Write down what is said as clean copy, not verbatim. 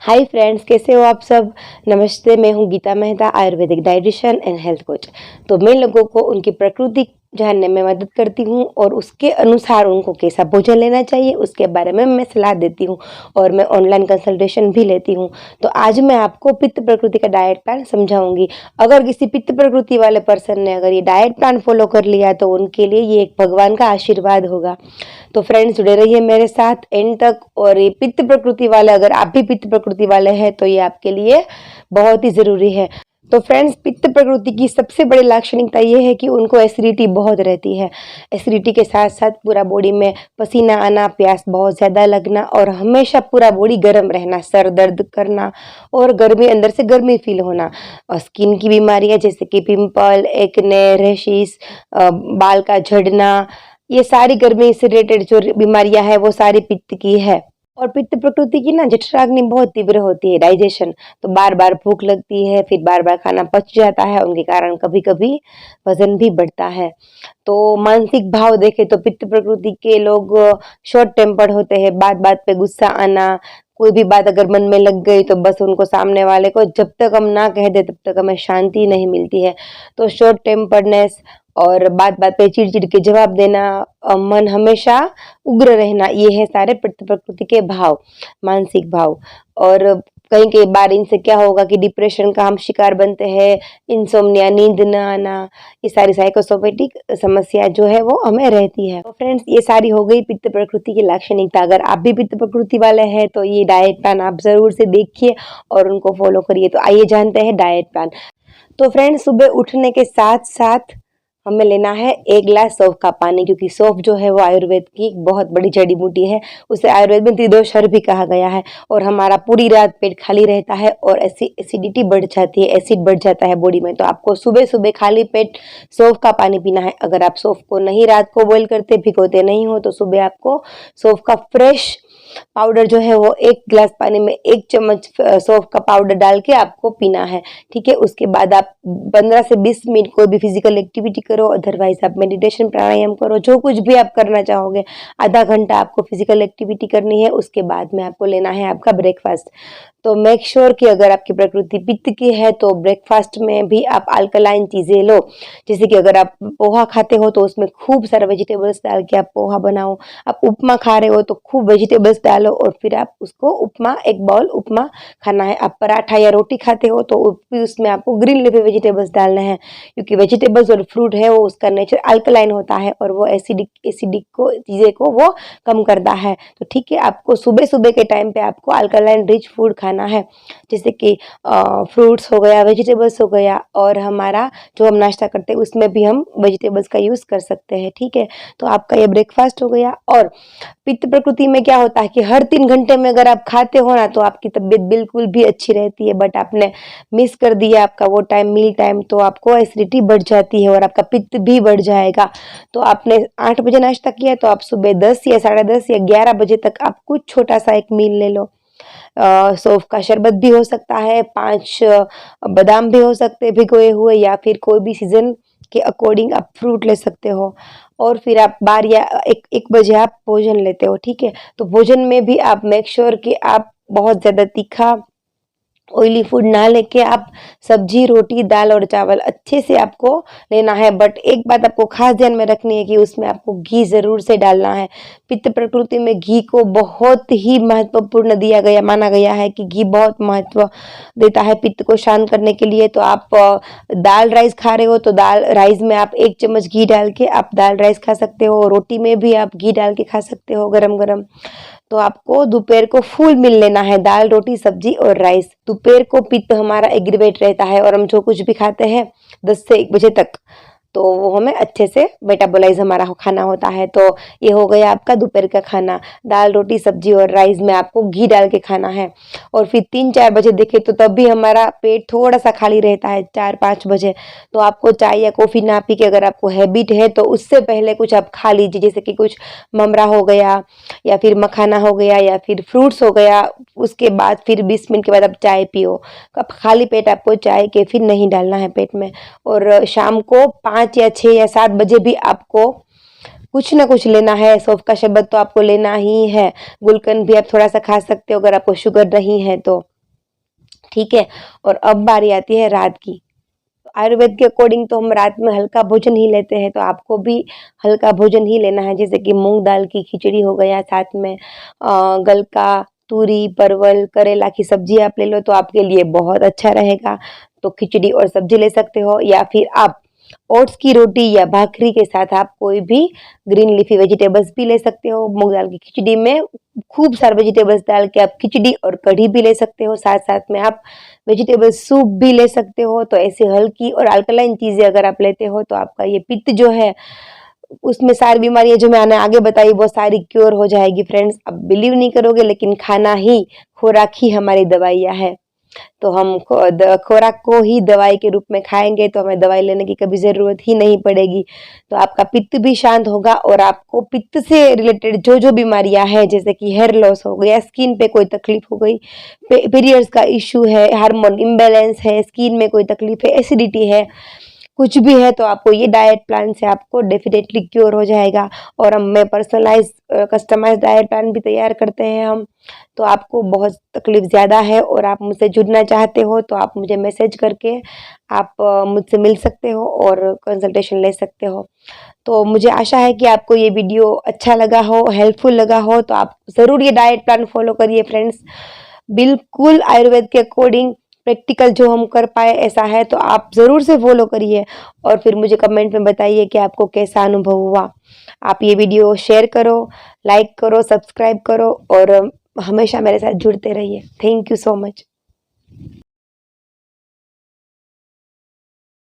Hi friends, कैसे हो आप सब। नमस्ते, मैं हूँ Geeta Mehta, Ayurvedic dietitian and health coach. तो मैं लोगों को उनकी प्रकृति जानने में मदद करती हूँ और उसके अनुसार उनको कैसा भोजन लेना चाहिए उसके बारे में मैं सलाह देती हूँ और मैं ऑनलाइन कंसल्टेशन भी लेती हूँ। तो आज मैं आपको पित्त प्रकृति का डाइट प्लान समझाऊंगी। अगर किसी पित्त प्रकृति वाले पर्सन ने अगर ये डाइट प्लान फॉलो कर लिया तो उनके लिए ये एक भगवान का आशीर्वाद होगा। तो फ्रेंड्स, जुड़े रहिए मेरे साथ एंड तक। और ये पित्त प्रकृति वाले, अगर आप भी पित्त प्रकृति वाले हैं तो ये आपके लिए बहुत ही जरूरी है। तो फ्रेंड्स, पित्त प्रकृति की सबसे बड़ी लाक्षणिकता ये है कि उनको एसिडिटी बहुत रहती है। एसिडिटी के साथ साथ पूरा बॉडी में पसीना आना, प्यास बहुत ज़्यादा लगना और हमेशा पूरा बॉडी गर्म रहना, सर दर्द करना और गर्मी, अंदर से गर्मी फील होना। और स्किन की बीमारियां जैसे कि पिंपल, एक्ने, रैशेस, बाल का झड़ना, ये सारी गर्मी से रिलेटेड जो बीमारियां है वो सारी पित्त की है। और पित्त प्रकृति की ना जठराग्नि बहुत तीव्र होती है, डाइजेशन। तो बार बार भूख लगती है, फिर बार बार खाना पच जाता है, उनके कारण कभी कभी वजन भी बढ़ता है। तो मानसिक भाव देखे तो पित्त प्रकृति के लोग शॉर्ट टेम्पर्ड होते हैं, बात बात पे गुस्सा आना, कोई भी बात अगर मन में लग गई तो बस उनको सामने वाले को जब तक हम ना कह दे तब तक हमें शांति नहीं मिलती है। तो शॉर्ट टेम्पर्डनेस और बात बात पे चिड़चिड़ के जवाब देना, मन हमेशा उग्र रहना, ये है सारे पित्त प्रकृति के भाव, मानसिक भाव। और कई कई बार इनसे क्या होगा कि डिप्रेशन का हम शिकार बनते हैं, इंसोम्निया, नींद न आना, ये सारी साइकोसोमेटिक समस्या जो है वो हमें रहती है। तो फ्रेंड्स, ये सारी हो गई पित्त प्रकृति की लाक्षणिकता। अगर आप भी पित्त प्रकृति वाले हैं तो ये डाइट प्लान आप जरूर से देखिए और उनको फॉलो करिए। तो आइए जानते हैं डाइट प्लान। तो फ्रेंड्स, सुबह उठने के साथ साथ हमें लेना है 1 गिलास सौंफ का पानी, क्योंकि सौंफ जो है वो आयुर्वेद की एक बहुत बड़ी जड़ी बूटी है। उसे आयुर्वेद में त्रिदोषर भी कहा गया है। और हमारा पूरी रात पेट खाली रहता है और ऐसी एसिडिटी बढ़ जाती है, एसिड बढ़ जाता है बॉडी में। तो आपको सुबह सुबह खाली पेट सौंफ का पानी पीना है। अगर आप सौंफ को नहीं रात को बॉईल करते, भिगोते नहीं हो, तो सुबह आपको सौंफ का फ्रेश पाउडर जो है वो 1 गिलास पानी में 1 चम्मच सौंफ का पाउडर डाल के आपको पीना है। ठीक है, उसके बाद आप 15 से 20 मिनट कोई भी फिजिकल एक्टिविटी करो, अदरवाइज आप मेडिटेशन प्राणायाम करो, जो कुछ भी आप करना चाहोगे। आधा घंटा आपको फिजिकल एक्टिविटी करनी है, उसके बाद में आपको लेना है आपका ब्रेकफास्ट। तो मेक श्योर कि अगर आपकी प्रकृति पित्त की है तो ब्रेकफास्ट में भी आप अल्कलाइन चीजें लो। जैसे कि अगर आप पोहा खाते हो तो उसमें खूब सारा वेजिटेबल्स डाल के आप पोहा बनाओ। आप उपमा खा रहे हो तो खूब वेजिटेबल्स डालो और फिर आप उसको उपमा, 1 बाउल उपमा खाना है। आप पराठा या रोटी खाते हो तो उसमें आपको ग्रीन लीफी वेजिटेबल्स डालने हैं, क्योंकि वेजिटेबल्स और फ्रूट है वो उसका नेचर अल्कलाइन होता है और वो एसिडिक को चीजें को वो कम करता है। तो ठीक है, आपको सुबह सुबह के टाइम पे आपको अल्कलाइन रिच फूड खाना है, जैसे कि फ्रूट्स हो गया, वेजिटेबल्स हो गया, और हमारा जो हम नाश्ता करते हैं उसमें भी हम वेजिटेबल्स का यूज कर सकते हैं। ठीक है, तो आपका ये ब्रेकफास्ट हो गया। और पित्त प्रकृति में क्या होता है कि हर 3 घंटे में अगर आप खाते हो ना तो आपकी तबीयत बिल्कुल भी अच्छी रहती है, बट आपने मिस कर दिया आपका वो टाइम, मील टाइम, तो आपको एसिडिटी बढ़ जाती है और आपका पित्त भी बढ़ जाएगा। तो आपने 8 बजे नाश्ता किया तो आप सुबह 10 या 10:30 या 11 बजे तक आप कुछ छोटा सा एक मील ले लो। सौंफ का शरबत भी हो सकता है, 5 बादाम भी हो सकते हैं भिगोए हुए, या फिर कोई भी सीजन के अकॉर्डिंग आप फ्रूट ले सकते हो। और फिर आप 12 या 1 बजे आप भोजन लेते हो। ठीक है, तो भोजन में भी आप मेक श्योर कि आप बहुत ज्यादा तीखा ऑयली फूड ना लेके आप सब्जी, रोटी, दाल और चावल अच्छे से आपको लेना है। बट एक बात आपको खास ध्यान में रखनी है कि उसमें आपको घी जरूर से डालना है। पित्त प्रकृति में घी को बहुत ही महत्वपूर्ण माना गया है कि घी बहुत महत्व देता है पित्त को शांत करने के लिए। तो आप दाल राइस खा रहे हो तो दाल राइस में आप 1 चम्मच घी डाल के आप दाल राइस खा सकते हो। रोटी में भी आप घी डाल के खा सकते हो गरम गरम। तो आपको दोपहर को फुल मील लेना है, दाल, रोटी, सब्जी और राइस। दोपहर को पित्त हमारा एग्रीवेट रहता है और हम जो कुछ भी खाते हैं 10 से 1 बजे तक, तो वो हमें अच्छे से मेटाबोलाइज हमारा खाना होता है। तो ये हो गया आपका दोपहर का खाना, दाल, रोटी, सब्जी और राइस में आपको घी डाल के खाना है। और फिर 3-4 बजे देखे तो तब भी हमारा पेट थोड़ा सा खाली रहता है, 4-5 बजे। तो आपको चाय या कॉफी ना पी के, अगर आपको हैबिट है तो उससे पहले कुछ आप खा लीजिए, जैसे कि कुछ ममरा हो गया या फिर मखाना हो गया या फिर फ्रूट्स हो गया। उसके बाद फिर 20 मिनट के बाद आप चाय पियो। अब खाली पेट आपको चाय कैफीन नहीं डालना है पेट में। और शाम को 5 या 6 या 7 बजे भी आपको कुछ ना कुछ लेना है। सौंफ का शरबत तो आपको लेना ही है। गुलकंद भी आप थोड़ा सा खा सकते हो अगर आपको शुगर नहीं है तो। ठीक है। और अब बारी आती है रात की। आयुर्वेद के अकॉर्डिंग तो हम रात में हल्का भोजन ही लेते हैं, तो आपको भी हल्का भोजन ही लेना है, जैसे कि मूंग दाल की खिचड़ी हो गया, साथ में गलका, तूरी, परवल, करेला की सब्जी आप ले लो तो आपके लिए बहुत अच्छा रहेगा। तो खिचड़ी और सब्जी ले सकते हो, या फिर आप ओट्स की रोटी या भाखरी के साथ आप कोई भी ग्रीन लीफी वेजिटेबल्स भी ले सकते हो। मूंग दाल की खिचड़ी में खूब सारे वेजिटेबल्स डाल के आप खिचड़ी और कढ़ी भी ले सकते हो, साथ साथ में आप वेजिटेबल सूप भी ले सकते हो। तो ऐसी हल्की और अल्कलाइन चीजें अगर आप लेते हो तो आपका ये पित्त जो है, उसमें सारी बीमारियां जो मैंने आगे बताई वो सारी क्योर हो जाएगी फ्रेंड्स। अब बिलीव नहीं करोगे, लेकिन खाना ही, खुराक ही हमारी दवाइयाँ है। तो हम खुराक को ही दवाई के रूप में खाएंगे तो हमें दवाई लेने की कभी जरूरत ही नहीं पड़ेगी। तो आपका पित्त भी शांत होगा, और आपको पित्त से रिलेटेड जो जो बीमारियां हैं, जैसे कि हेयर लॉस हो गया, स्किन पे कोई तकलीफ हो गई, पीरियड्स का इश्यू है, हार्मोन इम्बैलेंस है, स्किन में कोई तकलीफ है, एसिडिटी है, कुछ भी है, तो आपको ये डाइट प्लान से आपको डेफिनेटली क्योर हो जाएगा। और हम में पर्सनलाइज कस्टमाइज डाइट प्लान भी तैयार करते हैं हम। तो आपको बहुत तकलीफ ज़्यादा है और आप मुझसे जुड़ना चाहते हो तो आप मुझे मैसेज करके आप मुझसे मिल सकते हो और कंसल्टेशन ले सकते हो। तो मुझे आशा है कि आपको ये वीडियो अच्छा लगा हो, हेल्पफुल लगा हो। तो आप ज़रूर ये डाइट प्लान फॉलो करिए फ्रेंड्स, बिल्कुल आयुर्वेद के अकॉर्डिंग प्रैक्टिकल जो हम कर पाए ऐसा है, तो आप ज़रूर से फॉलो करिए और फिर मुझे कमेंट में बताइए कि आपको कैसा अनुभव हुआ। आप ये वीडियो शेयर करो, लाइक करो, सब्सक्राइब करो और हमेशा मेरे साथ जुड़ते रहिए। Thank you so much.